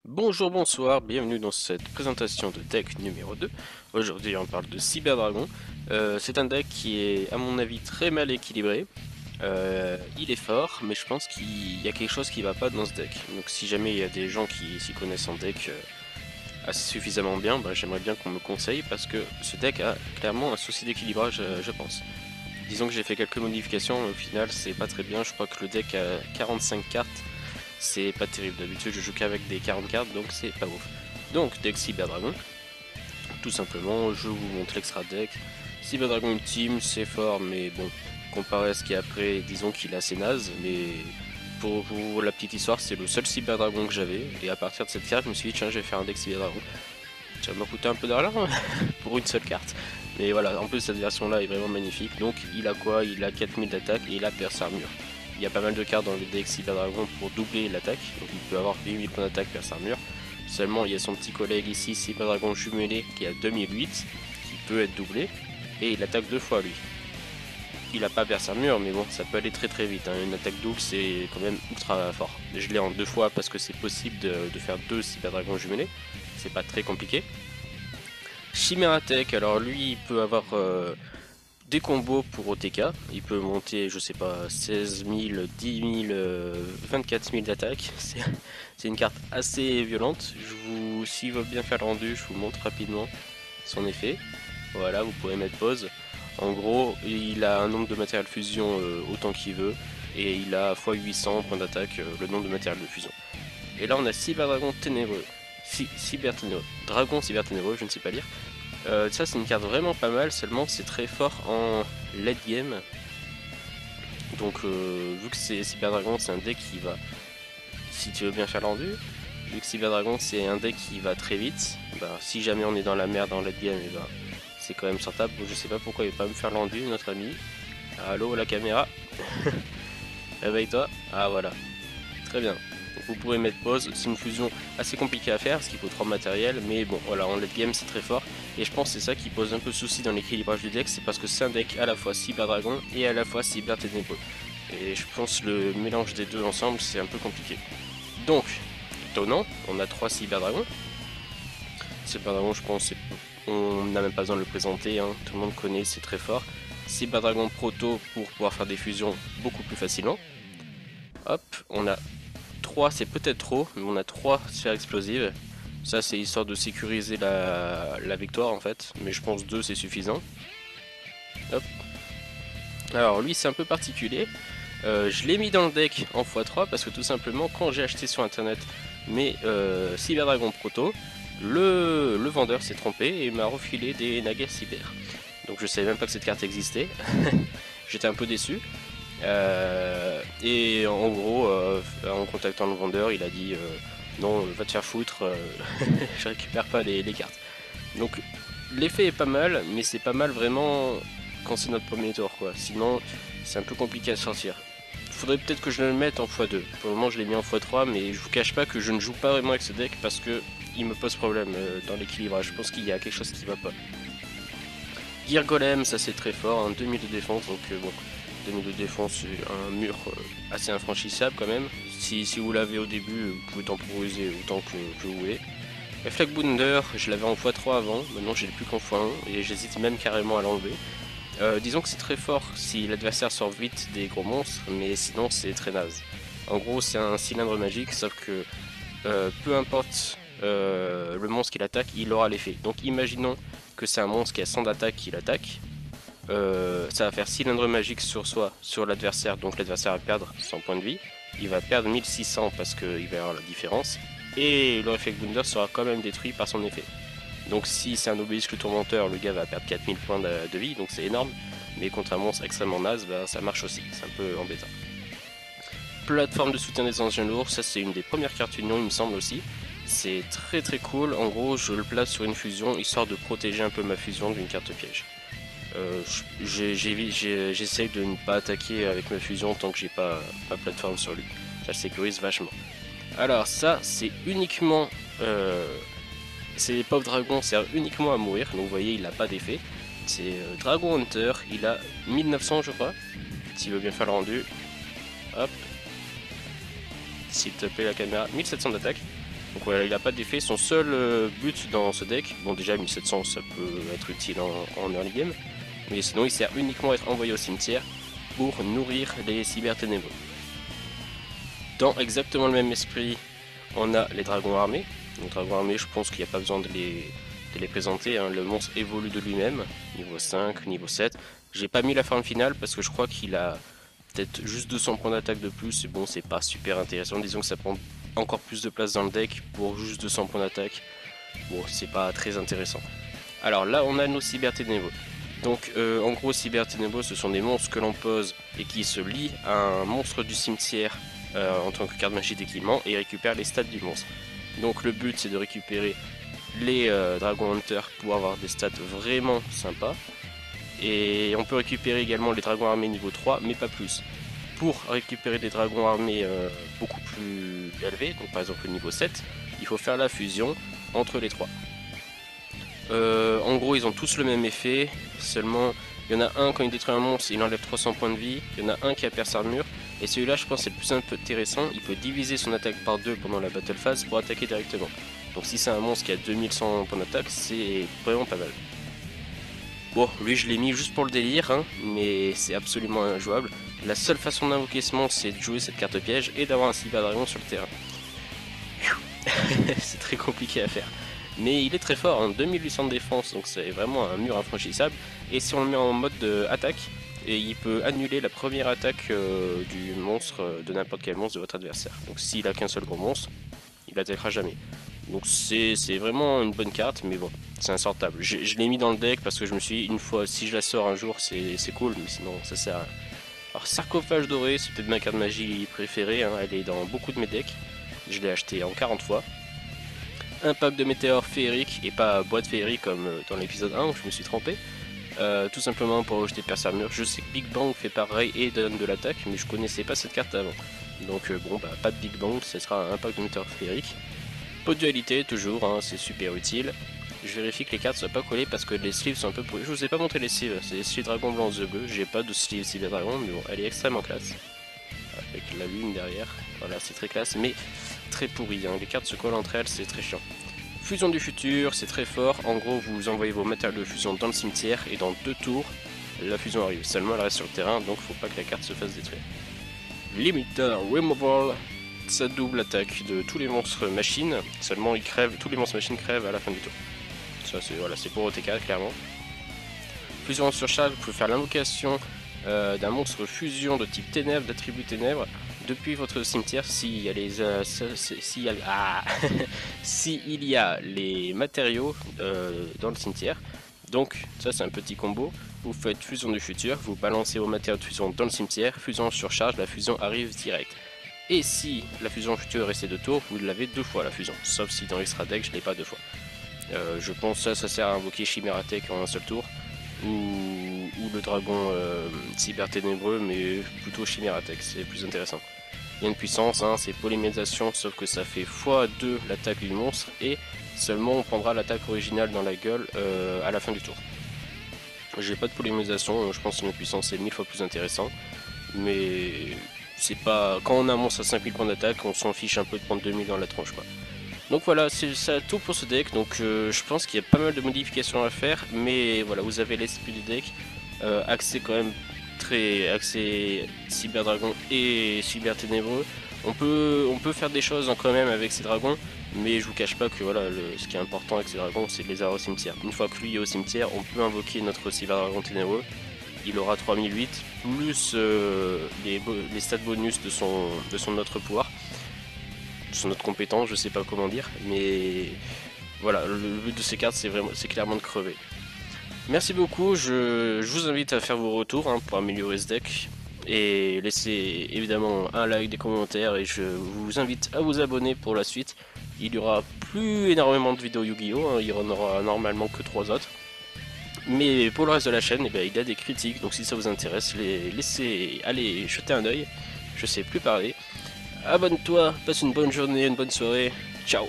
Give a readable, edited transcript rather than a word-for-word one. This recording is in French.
Bonjour, bonsoir, bienvenue dans cette présentation de deck numéro 2. Aujourd'hui on parle de Cyberdragon. C'est un deck qui est à mon avis très mal équilibré. Il est fort, mais je pense qu'il y a quelque chose qui va pas dans ce deck. Donc si jamais il y a des gens qui s'y connaissent en deck assez suffisamment bien, j'aimerais bien qu'on me conseille parce que ce deck a clairement un souci d'équilibrage, je pense. Disons que j'ai fait quelques modifications, mais au final c'est pas très bien. Je crois que le deck a 45 cartes. C'est pas terrible, d'habitude je joue qu'avec des 40 cartes donc c'est pas ouf. Donc deck Cyberdragon, tout simplement je vous montre l'extra deck. Cyberdragon Ultime c'est fort mais bon, comparé à ce qu'il y a après, disons qu'il est assez naze, mais pour la petite histoire c'est le seul Cyberdragon que j'avais et à partir de cette carte je me suis dit tiens je vais faire un deck Cyberdragon. Ça m'a coûté un peu d'argent pour une seule carte. Mais voilà, en plus cette version là est vraiment magnifique. Donc il a quoi? Il a 4000 d'attaque et il a Perce Armure. Il y a pas mal de cartes dans le deck Cyberdragon pour doubler l'attaque. Donc il peut avoir 8000 points d'attaque, Perce Armure. Seulement il y a son petit collègue ici, Cyberdragon Jumelé, qui a 2008, qui peut être doublé. Et il attaque deux fois lui. Il a pas Perce Armure, mais bon, ça peut aller très très vite. Une attaque double c'est quand même ultra fort. Je l'ai en deux fois parce que c'est possible de faire deux Cyberdragon jumelés. C'est pas très compliqué. Chimeratech, alors lui il peut avoir des combos pour OTK, il peut monter je sais pas 16 000, 10 000, 24 000 d'attaque, c'est une carte assez violente. S'il veut bien faire le rendu, je vous montre rapidement son effet. Voilà, vous pouvez mettre pause. En gros, il a un nombre de matériel fusion autant qu'il veut, et il a x 800 points d'attaque le nombre de matériel de fusion. Et là on a Cyberdragon Ténébreux, Cyberténébreux, Dragon Cyberténébreux, je ne sais pas lire. Ça c'est une carte vraiment pas mal, seulement c'est très fort en late game. Donc vu que c'est Cyberdragon, c'est un deck qui va, si tu veux bien faire l'endu, vu que Cyberdragon c'est un deck qui va très vite, si jamais on est dans la merde en late game, et c'est quand même sortable. Je sais pas pourquoi il va pas me faire l'endu notre ami. Allô la caméra. Réveille-toi. Ah voilà. Très bien. Donc, vous pouvez mettre pause, c'est une fusion assez compliquée à faire parce qu'il faut 3 matériels, mais bon voilà, en late game c'est très fort. Et je pense que c'est ça qui pose un peu souci dans l'équilibrage du deck, c'est parce que c'est un deck à la fois Cyberdragon et à la fois Cyber Ténébreux. Et je pense le mélange des deux ensemble c'est un peu compliqué. Donc, étonnant, on a 3 Cyberdragons. Cyberdragon je pense on n'a même pas besoin de le présenter, hein. Tout le monde connaît, c'est très fort. Cyberdragon Proto pour pouvoir faire des fusions beaucoup plus facilement. Hop, on a 3 c'est peut-être trop, mais on a 3 sphères explosives. Ça c'est histoire de sécuriser la victoire en fait, mais je pense 2 c'est suffisant. Hop. Alors lui c'est un peu particulier, je l'ai mis dans le deck en x3 parce que tout simplement quand j'ai acheté sur internet mes Cyberdragon Proto, le vendeur s'est trompé et m'a refilé des Naga Cyber. Donc je savais même pas que cette carte existait, j'étais un peu déçu. Et en gros, en contactant le vendeur, il a dit non, va te faire foutre, je récupère pas les cartes. Donc l'effet est pas mal, mais c'est pas mal vraiment quand c'est notre premier tour quoi. Sinon, c'est un peu compliqué à sortir. Faudrait peut-être que je le mette en x2. Pour le moment, je l'ai mis en x3, mais je vous cache pas que je ne joue pas vraiment avec ce deck parce que il me pose problème dans l'équilibrage. Je pense qu'il y a quelque chose qui va pas. Gear Golem, ça c'est très fort, 2000 de défense, donc bon, 2000 de défense c'est un mur assez infranchissable quand même. Si vous l'avez au début, vous pouvez temporiser autant que vous voulez. Reflect Bounder, je l'avais en x3 avant, maintenant j'ai plus qu'en x1 et j'hésite même carrément à l'enlever. Disons que c'est très fort si l'adversaire sort vite des gros monstres, mais sinon c'est très naze. En gros c'est un cylindre magique, sauf que peu importe le monstre qu'il attaque, il aura l'effet. Donc imaginons que c'est un monstre qui a 100 d'attaque qui l'attaque. Ça va faire cylindre magique sur soi, sur l'adversaire, donc l'adversaire va perdre 100 points de vie. Il va perdre 1600 parce qu'il va y avoir la différence. Et le Reflect Bounder sera quand même détruit par son effet. Donc si c'est un obélisque tourmenteur, le gars va perdre 4000 points de vie, donc c'est énorme. Mais contre un monstre extrêmement naze, ça marche aussi, c'est un peu embêtant. Plateforme de soutien des engins lourds, ça c'est une des premières cartes union il me semble aussi. C'est très très cool, en gros je le place sur une fusion histoire de protéger un peu ma fusion d'une carte piège. J'essaye de ne pas attaquer avec ma fusion tant que j'ai pas ma plateforme sur lui. Ça le sécurise vachement. Alors ça c'est uniquement... ces pauvres dragons servent uniquement à mourir, donc vous voyez il n'a pas d'effet. C'est Dragon Hunter, il a 1900 je crois, s'il veut bien faire le rendu. Hop. S'il te plaît la caméra, 1700 d'attaque. Donc voilà, il n'a pas d'effet. Son seul but dans ce deck, bon déjà 1700 ça peut être utile en early game, mais sinon il sert uniquement à être envoyé au cimetière pour nourrir les cyber ténébreux. Dans exactement le même esprit, on a les dragons armés. Les dragons armés, je pense qu'il n'y a pas besoin de les présenter, hein. Le monstre évolue de lui-même, niveau 5, niveau 7. J'ai pas mis la forme finale parce que je crois qu'il a peut-être juste 200 points d'attaque de plus, et bon, c'est pas super intéressant. Disons que ça prend encore plus de place dans le deck pour juste 200 points d'attaque. Bon, c'est pas très intéressant. Alors là, on a nos cyber ténébreux. Donc en gros, cyber ténébreux, ce sont des monstres que l'on pose et qui se lient à un monstre du cimetière en tant que carte magie d'équipement et récupèrent les stats du monstre. Donc le but, c'est de récupérer les Dragon Hunter pour avoir des stats vraiment sympas. Et on peut récupérer également les dragons armés niveau 3, mais pas plus. Pour récupérer des dragons armés beaucoup plus élevés, donc par exemple le niveau 7, il faut faire la fusion entre les trois. En gros, ils ont tous le même effet, seulement il y en a un, quand il détruit un monstre, il enlève 300 points de vie, il y en a un qui a percé armure, et celui-là, je pense, c'est le plus intéressant, il peut diviser son attaque par 2 pendant la battle phase pour attaquer directement. Donc si c'est un monstre qui a 2100 points d'attaque, c'est vraiment pas mal. Bon, lui je l'ai mis juste pour le délire, hein, mais c'est absolument injouable. La seule façon d'invoquer ce monstre, c'est de jouer cette carte piège et d'avoir un cyber dragon sur le terrain. C'est très compliqué à faire. Mais il est très fort, hein, 2800 de défense, donc c'est vraiment un mur infranchissable. Et si on le met en mode attaque, et il peut annuler la première attaque du monstre, de n'importe quel monstre de votre adversaire. Donc s'il a qu'un seul gros monstre, il attaquera jamais. Donc c'est vraiment une bonne carte, mais bon, c'est insortable. Je l'ai mis dans le deck parce que je me suis dit, une fois, si je la sors un jour, c'est cool, mais sinon ça sert à rien. Alors sarcophage doré, c'est peut-être ma carte magie préférée, hein, elle est dans beaucoup de mes decks. Je l'ai acheté en 40 fois. Un pack de météores féeriques et pas boîte féerique comme dans l'épisode 1 où je me suis trompé. Tout simplement pour rejeter Perce Armure. Je sais que Big Bang fait pareil et donne de l'attaque, mais je connaissais pas cette carte avant. Donc bon, bah pas de Big Bang, ce sera un pack de météores féeriques. Pas de dualité, toujours, hein, c'est super utile. Je vérifie que les cartes soient pas collées parce que les sleeves sont un peu pourris. Je vous ai pas montré les sleeves, c'est les sleeves Dragon Blanc The Bleu. J'ai pas de sleeve Cyber Dragon, mais bon, elle est extrêmement classe. Avec la lune derrière, voilà, c'est très classe, mais très pourri, hein. Les cartes se collent entre elles, c'est très chiant. Fusion du futur, c'est très fort. En gros, vous envoyez vos matériaux de fusion dans le cimetière et dans 2 tours, la fusion arrive. Seulement, elle reste sur le terrain, donc faut pas que la carte se fasse détruire. Limiter Removal, ça double l'attaque de tous les monstres machines. Seulement, ils crèvent, tous les monstres machines crèvent à la fin du tour. Ça, c'est voilà, pour OTK, clairement. Fusion en surcharge, vous pouvez faire l'invocation d'un monstre fusion de type ténèbres, d'attribut ténèbres, depuis votre cimetière s'il y a les s'il y a les matériaux dans le cimetière. Donc ça c'est un petit combo. Vous faites fusion du futur, vous balancez vos matériaux de fusion dans le cimetière, fusion en surcharge, la fusion arrive direct. Et si la fusion future est restée 2 tours, vous l'avez 2 fois la fusion, sauf si dans l'extra deck je l'ai pas 2 fois. Je pense que ça sert à invoquer Chimératech en un seul tour, ou le dragon cyber ténébreux, mais plutôt Chimératech, c'est plus intéressant. Il y a une puissance, hein, c'est polymérisation, sauf que ça fait x2 l'attaque du monstre, et seulement on prendra l'attaque originale dans la gueule à la fin du tour. J'ai pas de polymérisation, je pense que la puissance est 1000 fois plus intéressant, mais c'est pas... Quand on a un monstre à 5000 points d'attaque, on s'en fiche un peu de prendre 2000 dans la tronche, quoi. Donc voilà, c'est ça tout pour ce deck. Donc je pense qu'il y a pas mal de modifications à faire, mais voilà, vous avez l'esprit du deck, axé quand même très axé Cyber Dragon et Cyber Ténébreux. On peut faire des choses quand même avec ces dragons, mais je vous cache pas que voilà, ce qui est important avec ces dragons, c'est de les avoir au cimetière. Une fois que lui est au cimetière, on peut invoquer notre Cyber Dragon Ténébreux. Il aura 3008 plus les stats bonus de son autre pouvoir. Son autre compétence, je sais pas comment dire, mais voilà, le but de ces cartes c'est clairement de crever. Merci beaucoup, je vous invite à faire vos retours hein, pour améliorer ce deck, et laissez évidemment un like, des commentaires, et je vous invite à vous abonner pour la suite. Il y aura plus énormément de vidéos Yu-Gi-Oh, hein, il y en aura normalement que 3 autres. Mais pour le reste de la chaîne, eh bien, il y a des critiques, donc si ça vous intéresse, allez jeter un oeil, je sais plus parler. Abonne-toi, passe une bonne journée, une bonne soirée, ciao.